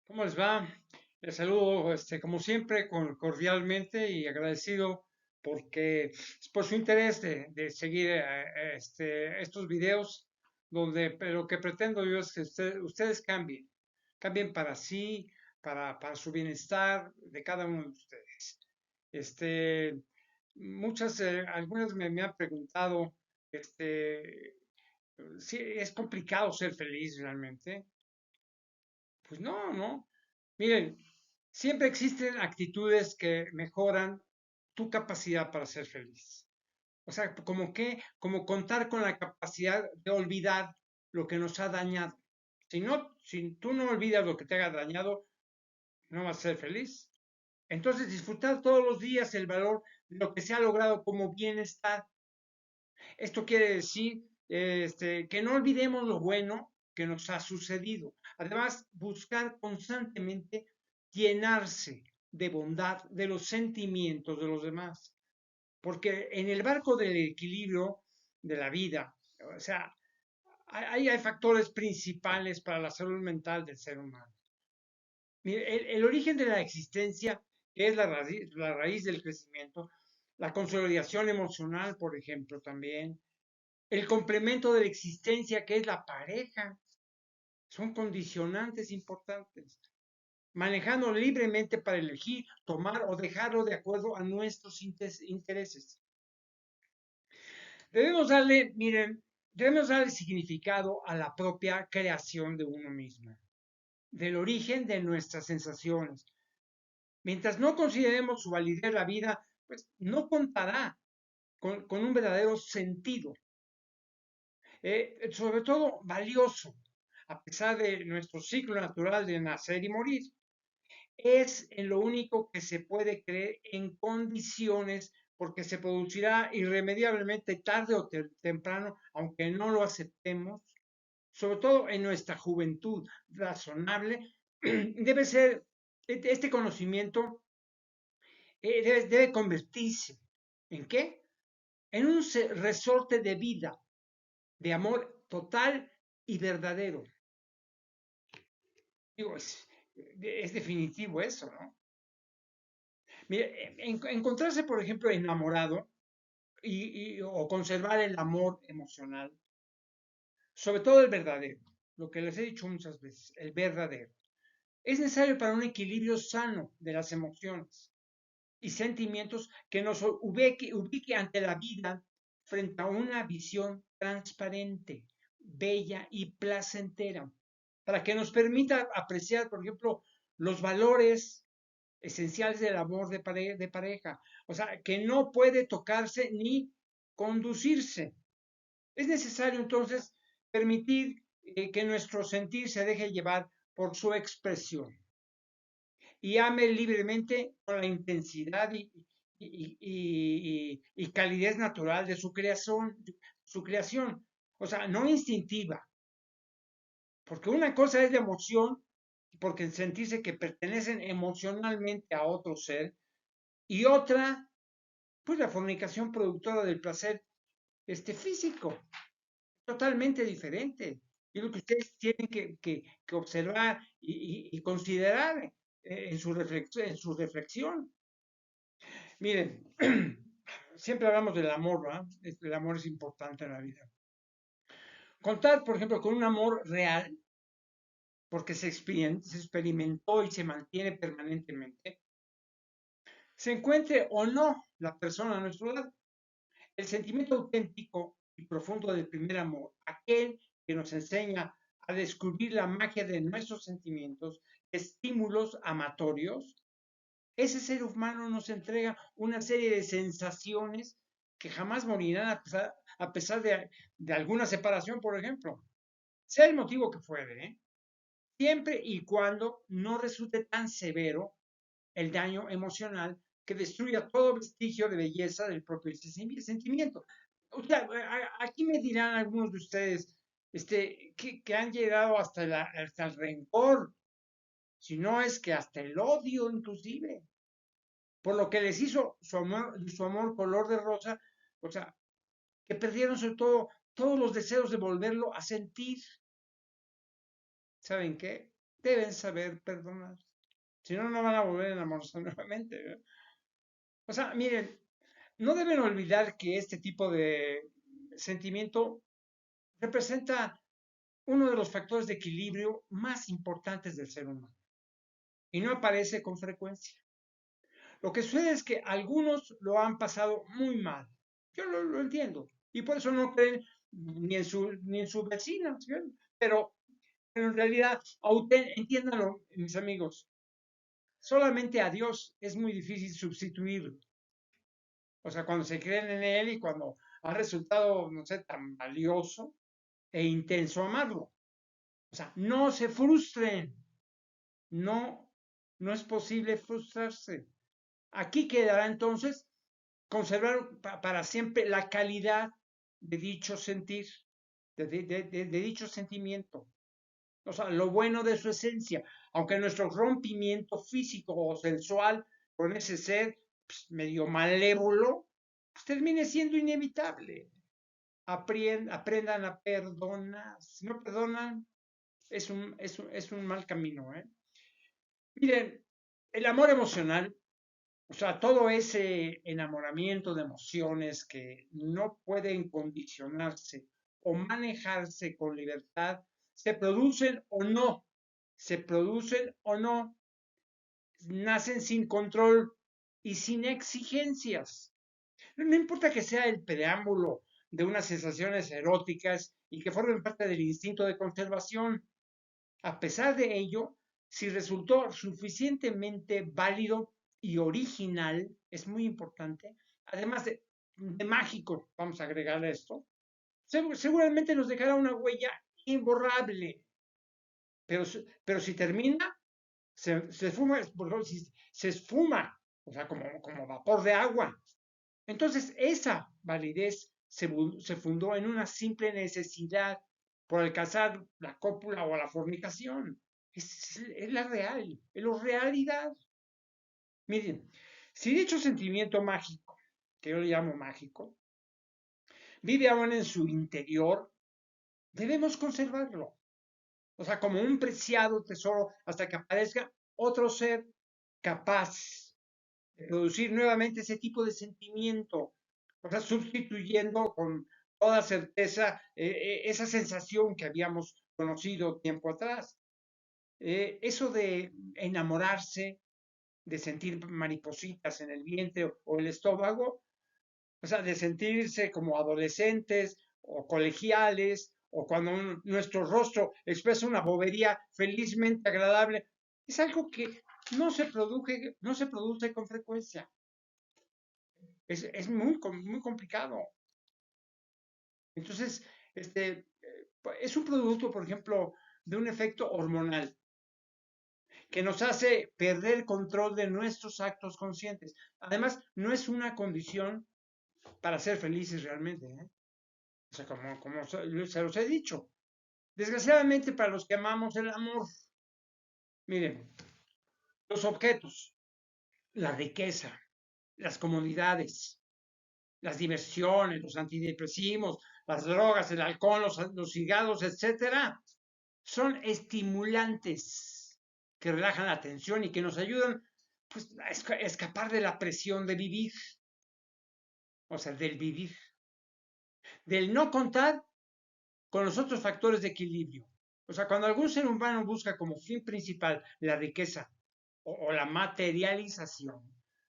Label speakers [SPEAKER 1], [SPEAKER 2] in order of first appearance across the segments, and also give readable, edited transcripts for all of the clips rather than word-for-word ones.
[SPEAKER 1] ¿Cómo les va? Les saludo, como siempre, cordialmente y agradecido porque por su interés de seguir estos videos, donde lo que pretendo yo es que ustedes cambien para sí, para su bienestar de cada uno de ustedes. Este, algunas me han preguntado, si es complicado ser feliz realmente. Pues no, no. Miren, siempre existen actitudes que mejoran tu capacidad para ser feliz. O sea, como contar con la capacidad de olvidar lo que nos ha dañado. Si tú no olvidas lo que te haya dañado, no vas a ser feliz. Entonces, disfrutar todos los días el valor de lo que se ha logrado como bienestar. Esto quiere decir que no olvidemos lo bueno que nos ha sucedido. Además, buscar constantemente llenarse de bondad de los sentimientos de los demás. Porque en el barco del equilibrio de la vida, o sea, hay factores principales para la salud mental del ser humano. El origen de la existencia, que es la raíz del crecimiento, la consolidación emocional, por ejemplo, también, el complemento de la existencia que es la pareja, son condicionantes importantes, manejando libremente para elegir, tomar o dejarlo de acuerdo a nuestros intereses. Miren, debemos darle significado a la propia creación de uno mismo, del origen de nuestras sensaciones. Mientras no consideremos su validez la vida, pues no contará con un verdadero sentido, sobre todo valioso, a pesar de nuestro ciclo natural de nacer y morir. Es en lo único que se puede creer en condiciones porque se producirá irremediablemente tarde o temprano, aunque no lo aceptemos, sobre todo en nuestra juventud razonable, debe ser, este conocimiento debe convertirse ¿en qué? En un resorte de vida, de amor total y verdadero. Digo, es definitivo eso, ¿no? Mire, encontrarse, por ejemplo, enamorado o conservar el amor emocional, sobre todo el verdadero, lo que les he dicho muchas veces, el verdadero, es necesario para un equilibrio sano de las emociones y sentimientos que nos ubique ante la vida frente a una visión transparente, bella y placentera, para que nos permita apreciar, por ejemplo, los valores esenciales del amor de pareja. O sea, que no puede tocarse ni conducirse. Es necesario entonces permitir que nuestro sentir se deje llevar por su expresión y ame libremente con la intensidad y calidez natural de su creación. O sea, no instintiva, porque una cosa es de emoción, porque sentirse que pertenecen emocionalmente a otro ser, y otra, pues la fornicación productora del placer físico, totalmente diferente. Y lo que ustedes tienen que observar y considerar en su reflexión. Miren, siempre hablamos del amor, ¿verdad? El amor es importante en la vida. Contar, por ejemplo, con un amor real, porque se experimentó y se mantiene permanentemente, se encuentre o no la persona a nuestro lado. El sentimiento auténtico y profundo del primer amor, aquel que nos enseña a descubrir la magia de nuestros sentimientos, estímulos amatorios, ese ser humano nos entrega una serie de sensaciones que jamás morirán a pesar de alguna separación, por ejemplo. Sea el motivo que fuere, ¿eh? Siempre y cuando no resulte tan severo el daño emocional que destruya todo vestigio de belleza del propio sentimiento. O sea, aquí me dirán algunos de ustedes que han llegado hasta el rencor, si no es que hasta el odio inclusive, por lo que les hizo su amor color de rosa, o sea, que perdieron sobre todo todos los deseos de volverlo a sentir. ¿Saben qué? deben saber perdonar. Si no, no van a volver a enamorarse nuevamente. ¿Eh? O sea, miren, no deben olvidar que este tipo de sentimiento representa uno de los factores de equilibrio más importantes del ser humano y no aparece con frecuencia. Lo que sucede es que algunos lo han pasado muy mal. Yo lo entiendo y por eso no creen ni en su vecina, ¿sí? Pero en realidad, entiéndanlo, mis amigos, solamente a Dios es muy difícil sustituirlo. O sea, cuando se creen en Él y cuando ha resultado, no sé, tan valioso e intenso amarlo. O sea, no se frustren. No, no es posible frustrarse. Aquí quedará entonces conservar para siempre la calidad de dicho sentir, de dicho sentimiento. O sea, lo bueno de su esencia, aunque nuestro rompimiento físico o sensual con ese ser pues, medio malévolo, pues, termine siendo inevitable. Aprendan a perdonar. Si no perdonan, es un mal camino. ¿Eh? Miren, el amor emocional, o sea, todo ese enamoramiento de emociones que no pueden condicionarse o manejarse con libertad, se producen o no, nacen sin control y sin exigencias. No importa que sea el preámbulo de unas sensaciones eróticas y que formen parte del instinto de conservación, a pesar de ello, si resultó suficientemente válido y original, es muy importante, además de mágico, vamos a agregarle esto, seguramente nos dejará una huella imborrable. Pero, pero si termina, se esfuma, se esfuma, o sea, como vapor de agua. Entonces, esa validez se fundó en una simple necesidad por alcanzar la cópula o la fornicación. Es la real, es la realidad. Miren, si dicho sentimiento mágico, que yo le llamo mágico, vive aún en su interior, debemos conservarlo. O sea, como un preciado tesoro hasta que aparezca otro ser capaz de producir nuevamente ese tipo de sentimiento. O sea, sustituyendo con toda certeza esa sensación que habíamos conocido tiempo atrás. Eso de enamorarse, de sentir maripositas en el vientre o el estómago, o sea, de sentirse como adolescentes o colegiales, o cuando nuestro rostro expresa una bobería felizmente agradable, es algo que no se produce con frecuencia. Es muy complicado. Entonces, es un producto, por ejemplo, de un efecto hormonal que nos hace perder control de nuestros actos conscientes. Además, no es una condición para ser felices realmente. ¿Eh? O sea, como se los he dicho. Desgraciadamente, para los que amamos el amor, miren, los objetos, la riqueza, las comodidades, las diversiones, los antidepresivos, las drogas, el alcohol, los cigarros, etcétera, son estimulantes que relajan la tensión y que nos ayudan pues, a escapar de la presión de vivir, o sea, del vivir, del no contar con los otros factores de equilibrio. O sea, cuando algún ser humano busca como fin principal la riqueza o la materialización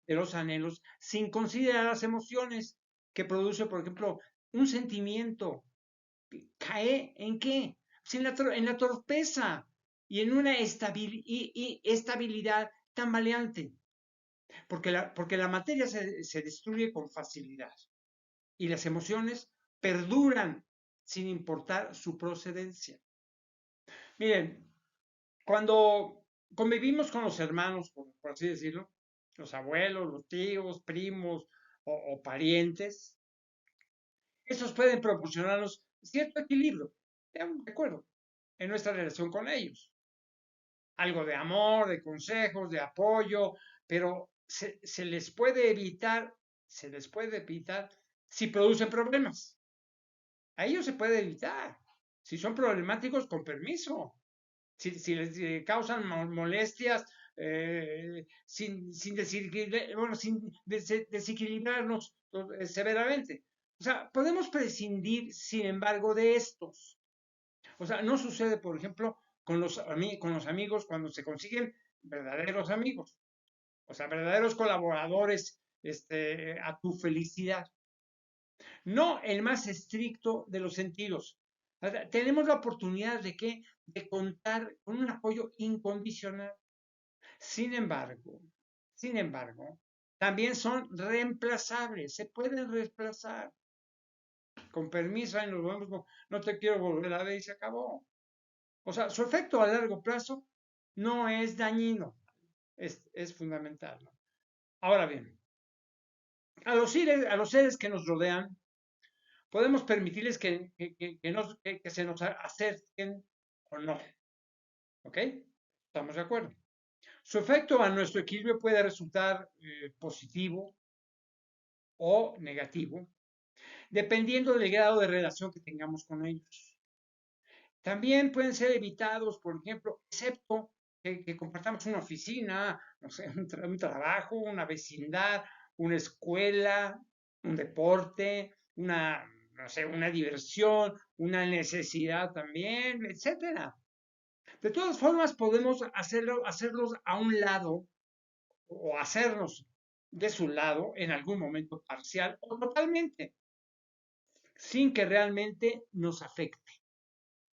[SPEAKER 1] de los anhelos, sin considerar las emociones que produce, por ejemplo, un sentimiento, ¿cae en qué? Pues en la torpeza y en una estabilidad tambaleante, porque la materia se destruye con facilidad y las emociones perduran sin importar su procedencia. Miren, cuando convivimos con los hermanos, por así decirlo, los abuelos, los tíos, primos o parientes, esos pueden proporcionarnos cierto equilibrio, de acuerdo, en nuestra relación con ellos. Algo de amor, de consejos, de apoyo, pero se les puede evitar si producen problemas. A ellos se puede evitar. Si son problemáticos, con permiso. si les causan molestias, sin desequilibrarnos severamente. O sea, podemos prescindir, sin embargo, de estos. O sea, no sucede, por ejemplo, con los amigos cuando se consiguen verdaderos amigos, o sea, verdaderos colaboradores a tu felicidad. No el más estricto de los sentidos. O sea, tenemos la oportunidad de que de contar con un apoyo incondicional. Sin embargo, sin embargo, también son reemplazables, se pueden reemplazar. Con permiso, ahí nos vemos, no te quiero volver a ver y se acabó. O sea, su efecto a largo plazo no es dañino, es fundamental, ¿no? Ahora bien, a los seres que nos rodean, podemos permitirles que se nos acerquen o no, ¿ok? ¿Estamos de acuerdo? Su efecto a nuestro equilibrio puede resultar positivo o negativo, dependiendo del grado de relación que tengamos con ellos. También pueden ser evitados, por ejemplo, excepto que compartamos una oficina, no sé, un trabajo, una vecindad, una escuela, un deporte, no sé, una diversión, una necesidad también, etcétera. De todas formas, podemos hacerlos a un lado o hacernos de su lado en algún momento parcial o totalmente, sin que realmente nos afecte.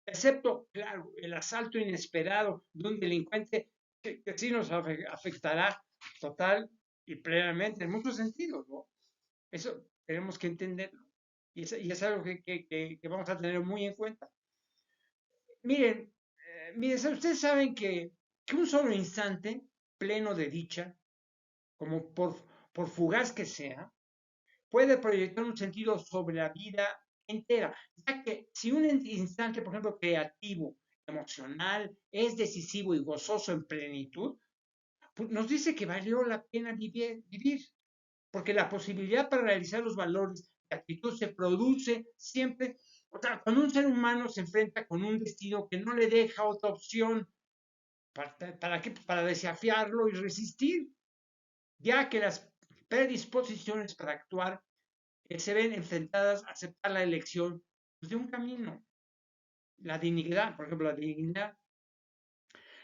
[SPEAKER 1] Excepto, claro, el asalto inesperado de un delincuente que sí nos afectará total y plenamente en muchos sentidos, ¿no? Eso tenemos que entenderlo y es algo que vamos a tener muy en cuenta. Miren, miren, ustedes saben que un solo instante pleno de dicha, como por fugaz que sea, puede proyectar un sentido sobre la vida entera, ya que si un instante, por ejemplo, creativo, emocional, es decisivo y gozoso en plenitud, pues nos dice que valió la pena vivir, porque la posibilidad para realizar los valores de actitud se produce siempre, o sea, cuando un ser humano se enfrenta con un destino que no le deja otra opción para desafiarlo y resistir, ya que las predisposiciones para actuar se ven enfrentadas a aceptar la elección de un camino. La dignidad, por ejemplo,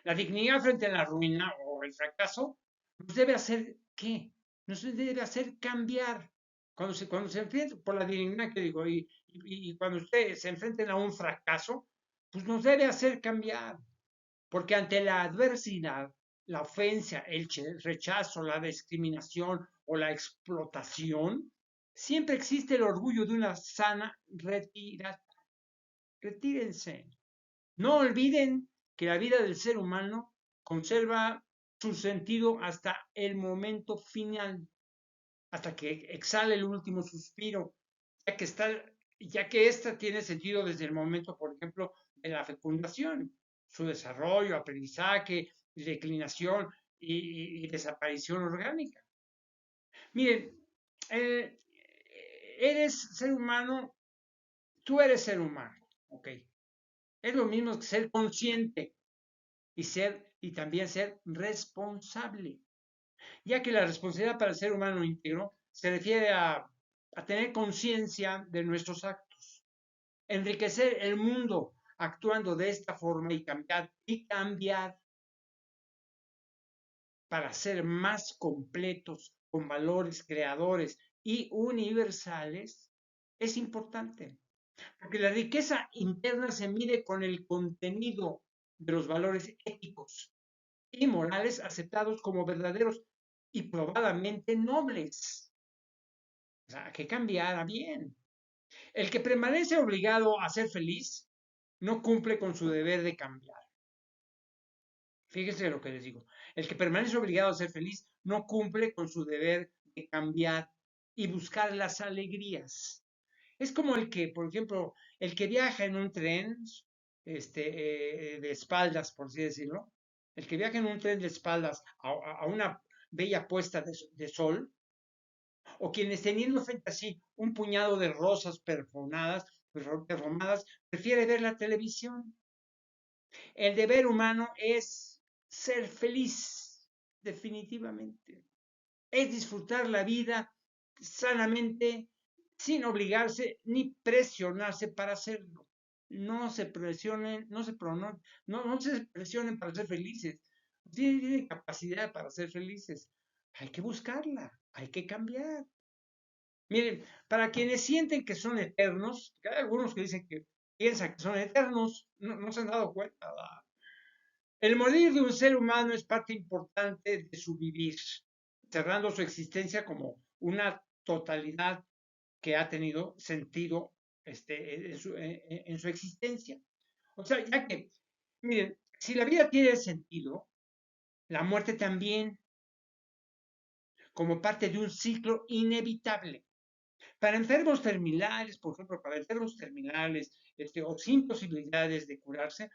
[SPEAKER 1] la dignidad frente a la ruina o el fracaso, nos debe hacer ¿qué? Nos debe hacer cambiar. Cuando se enfrenta por la dignidad que digo, y cuando ustedes se enfrenten a un fracaso, pues nos debe hacer cambiar. Porque ante la adversidad, la ofensa, el rechazo, la discriminación o la explotación, siempre existe el orgullo de una sana retirada. Retírense. No olviden que la vida del ser humano conserva su sentido hasta el momento final, hasta que exhale el último suspiro, ya que, está, ya que esta tiene sentido desde el momento, por ejemplo, de la fecundación, su desarrollo, aprendizaje, declinación y desaparición orgánica. Miren, eh, eres ser humano, tú eres ser humano, ¿ok? Es lo mismo que ser consciente y también ser responsable, ya que la responsabilidad para el ser humano íntegro se refiere a tener conciencia de nuestros actos, enriquecer el mundo actuando de esta forma y cambiar para ser más completos con valores creadores y universales es importante, porque la riqueza interna se mide con el contenido de los valores éticos y morales aceptados como verdaderos y probadamente nobles. O sea, que cambiar a bien. El que permanece obligado a ser feliz no cumple con su deber de cambiar. Fíjense lo que les digo. El que permanece obligado a ser feliz no cumple con su deber de cambiar y buscar las alegrías. Es como el que, por ejemplo, el que viaja en un tren de espaldas, por así decirlo, el que viaja en un tren de espaldas a una bella puesta de sol, o quienes teniendo frente a sí un puñado de rosas perfumadas, prefiere ver la televisión. El deber humano es ser feliz, definitivamente. Es disfrutar la vida sanamente, sin obligarse ni presionarse para hacerlo. No se presionen, no se presionen para ser felices. Tienen capacidad para ser felices. Hay que buscarla, hay que cambiar. Miren, para quienes sienten que son eternos, que hay algunos que dicen que piensan que son eternos, no se han dado cuenta. El morir de un ser humano es parte importante de su vivir, cerrando su existencia como una totalidad que ha tenido sentido en su existencia. O sea, ya que, miren, si la vida tiene sentido, la muerte también, como parte de un ciclo inevitable. Para enfermos terminales, por ejemplo, para enfermos terminales o sin posibilidades de curarse,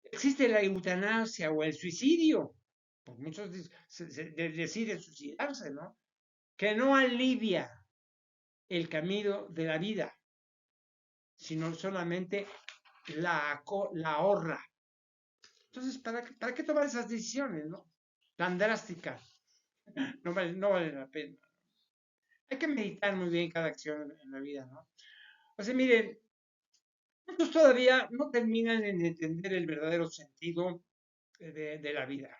[SPEAKER 1] existe la eutanasia o el suicidio. Pues muchos deciden suicidarse, ¿no? Que no alivia el camino de la vida, sino solamente la ahorra. Entonces, ¿para qué tomar esas decisiones, no? Tan drásticas. No vale la pena. Hay que meditar muy bien cada acción en la vida, ¿no? O sea, miren, muchos todavía no terminan en entender el verdadero sentido de la vida.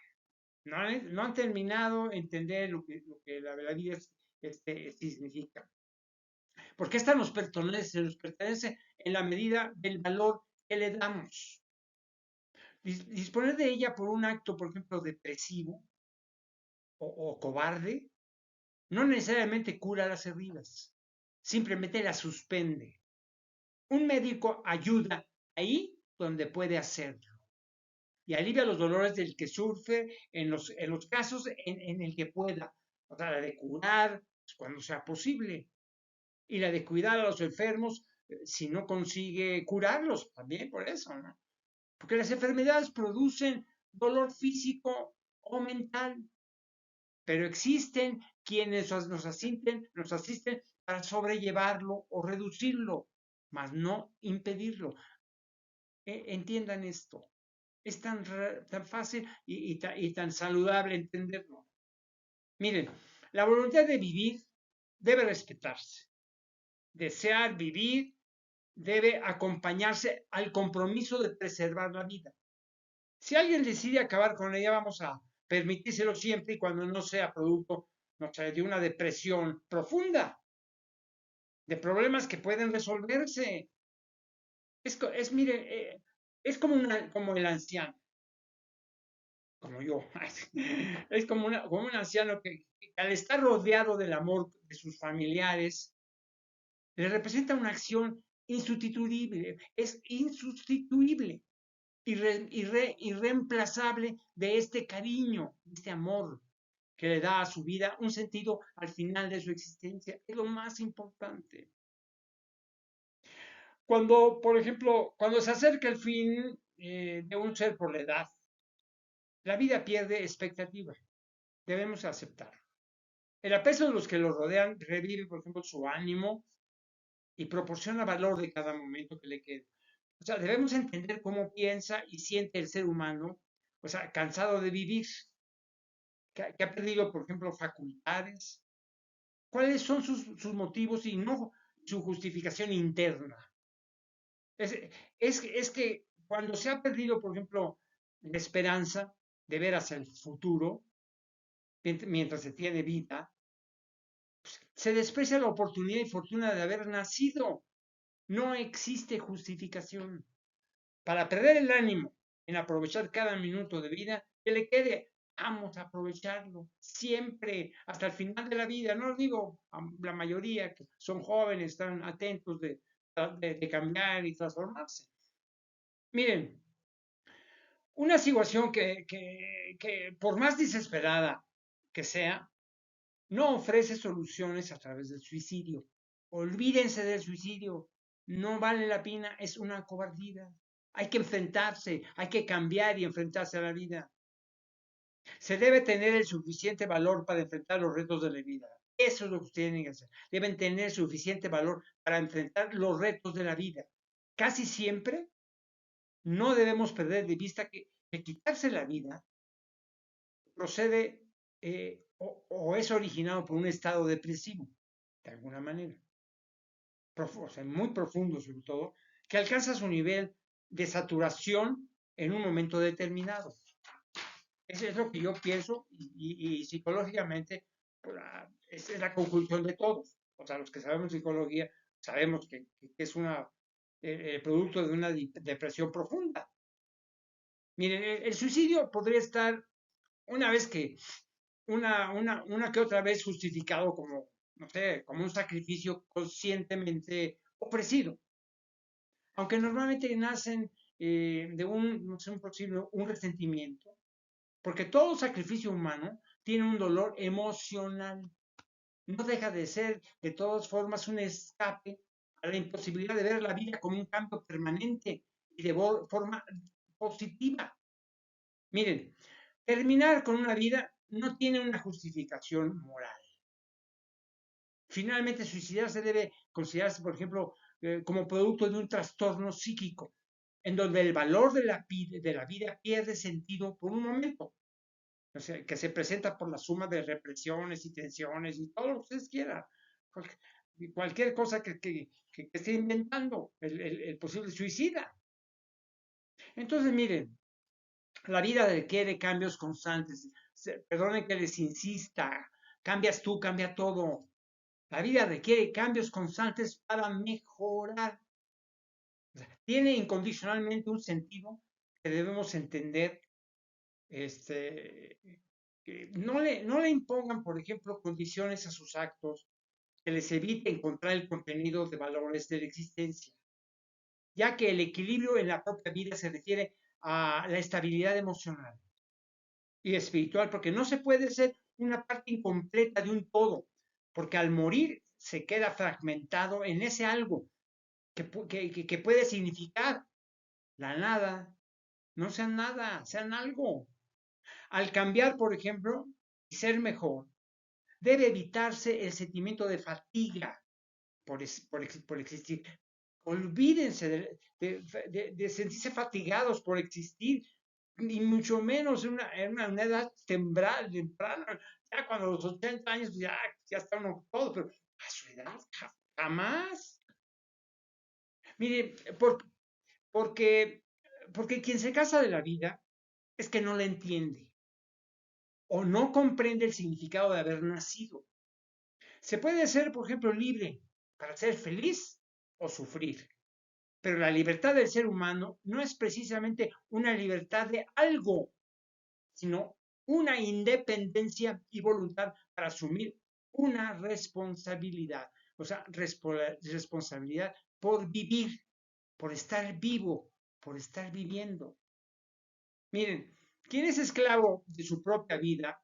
[SPEAKER 1] No han terminado de entender lo que la vida significa. Porque esta nos pertenece en la medida del valor que le damos. Disponer de ella por un acto, por ejemplo, depresivo o cobarde, no necesariamente cura las heridas, simplemente las suspende. Un médico ayuda ahí donde puede hacerlo y alivia los dolores del que sufre en los casos en el que pueda. O sea, la de curar pues, cuando sea posible y la de cuidar a los enfermos si no consigue curarlos, también por eso, ¿no? Porque las enfermedades producen dolor físico o mental, pero existen quienes nos asisten para sobrellevarlo o reducirlo, mas no impedirlo. Entiendan esto. Es tan fácil y tan saludable entenderlo. Miren, la voluntad de vivir debe respetarse. Desear vivir debe acompañarse al compromiso de preservar la vida. Si alguien decide acabar con ella, vamos a permitírselo siempre y cuando no sea producto, no sé, de una depresión profunda, de problemas que pueden resolverse. Mire, es como el anciano, como yo. Es como un anciano que al estar rodeado del amor de sus familiares, le representa una acción insustituible, es insustituible, irreemplazable de este cariño, de este amor que le da a su vida un sentido al final de su existencia. Es lo más importante. Cuando, por ejemplo, cuando se acerca el fin de un ser por la edad, la vida pierde expectativa. Debemos aceptarlo. El aprecio de los que lo rodean revive, por ejemplo, su ánimo y proporciona valor de cada momento que le queda. O sea, debemos entender cómo piensa y siente el ser humano, o sea, cansado de vivir, que ha perdido, por ejemplo, facultades. ¿Cuáles son sus motivos y no su justificación interna? Es, es que cuando se ha perdido, por ejemplo, la esperanza de ver hacia el futuro, mientras se tiene vida, se desprecia la oportunidad y fortuna de haber nacido. No existe justificación. Para perder el ánimo en aprovechar cada minuto de vida que le quede, vamos a aprovecharlo siempre, hasta el final de la vida. No digo a la mayoría que son jóvenes, están atentos de cambiar y transformarse. Miren, una situación que por más desesperada que sea, no ofrece soluciones a través del suicidio. Olvídense del suicidio. No vale la pena, es una cobardía. Hay que enfrentarse, hay que cambiar y enfrentarse a la vida. Se debe tener el suficiente valor para enfrentar los retos de la vida. Eso es lo que ustedes tienen que hacer. Deben tener suficiente valor para enfrentar los retos de la vida. Casi siempre no debemos perder de vista que quitarse la vida procede o es originado por un estado depresivo, de alguna manera, o sea, muy profundo sobre todo, que alcanza su nivel de saturación en un momento determinado. Eso es lo que yo pienso y psicológicamente pues, esa es la conclusión de todos. O sea, los que sabemos psicología sabemos que es el producto de una depresión profunda. Miren, el suicidio podría estar una vez que, una que otra vez justificado como, no sé, como un sacrificio conscientemente ofrecido, aunque normalmente nacen de no sé, un posible, un resentimiento, porque todo sacrificio humano tiene un dolor emocional, no deja de ser de todas formas un escape a la imposibilidad de ver la vida como un cambio permanente y de forma positiva. Miren, terminar con una vida no tiene una justificación moral. Finalmente, suicidarse debe considerarse, por ejemplo, como producto de un trastorno psíquico, en donde el valor de la vida pierde sentido por un momento, o sea, que se presenta por la suma de represiones y tensiones y todo lo que ustedes quieran. Cualquier cosa que esté inventando el posible suicida. Entonces, miren, la vida requiere cambios constantes. Perdonen que les insista, cambias tú, cambia todo. La vida requiere cambios constantes para mejorar. Tiene incondicionalmente un sentido que debemos entender. Que no le impongan, por ejemplo, condiciones a sus actos que les evite encontrar el contenido de valores de la existencia, ya que el equilibrio en la propia vida se refiere a la estabilidad emocional y espiritual, porque no se puede ser una parte incompleta de un todo, porque al morir se queda fragmentado en ese algo que puede significar la nada, no sean nada, sean algo. Al cambiar, por ejemplo, y ser mejor, debe evitarse el sentimiento de fatiga por existir. Olvídense de sentirse fatigados por existir, ni mucho menos en una edad temprana, ya cuando los 80 años ya está uno todo, pero a su edad jamás. Mire, porque, porque quien se casa de la vida es que no la entiende o no comprende el significado de haber nacido. Se puede ser, por ejemplo, libre para ser feliz o sufrir, pero la libertad del ser humano no es precisamente una libertad de algo, sino una independencia y voluntad para asumir una responsabilidad, o sea, responsabilidad por vivir, por estar vivo, por estar viviendo. Miren, quien es esclavo de su propia vida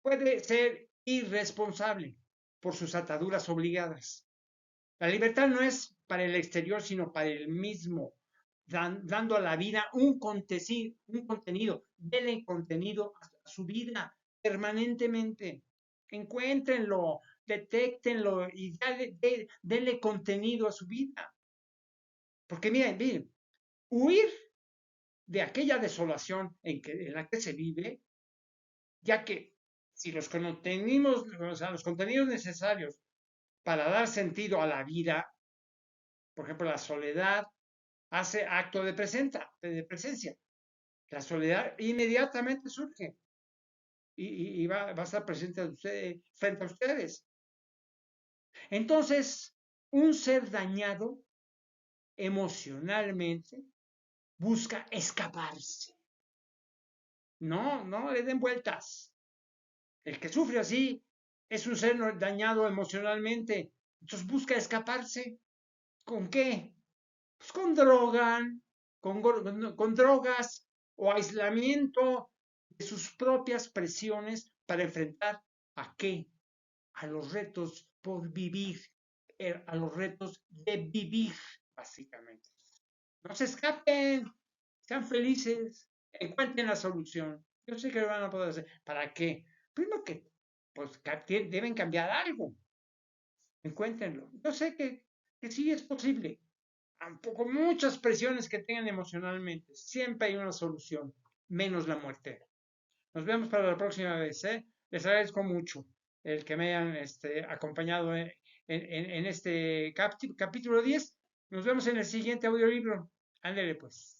[SPEAKER 1] puede ser irresponsable por sus ataduras obligadas. La libertad no es para el exterior, sino para el mismo, dando a la vida un contenido, denle contenido a su vida permanentemente. Encuéntrenlo, detéctenlo y denle contenido a su vida. Porque miren, huir de aquella desolación en la que se vive, ya que si los contenidos necesarios para dar sentido a la vida, por ejemplo, la soledad hace acto de presencia. La soledad inmediatamente surge va a estar presente frente a ustedes. Entonces, un ser dañado emocionalmente busca escaparse. No le den vueltas. El que sufre así es un ser dañado emocionalmente. Entonces busca escaparse. ¿Con qué? Pues con con drogas o aislamiento de sus propias presiones para enfrentar a qué? A los retos por vivir, a los retos de vivir, básicamente. No se escapen, sean felices, encuentren la solución. Yo sé que lo van a poder hacer. ¿Para qué? Primero que, pues, deben cambiar algo. Encuéntrenlo. Yo sé que sí es posible. con muchas presiones que tengan emocionalmente, siempre hay una solución, menos la muerte. Nos vemos para la próxima vez, ¿eh? Les agradezco mucho el que me hayan acompañado en este capítulo 10. Nos vemos en el siguiente audiolibro. Ándele pues.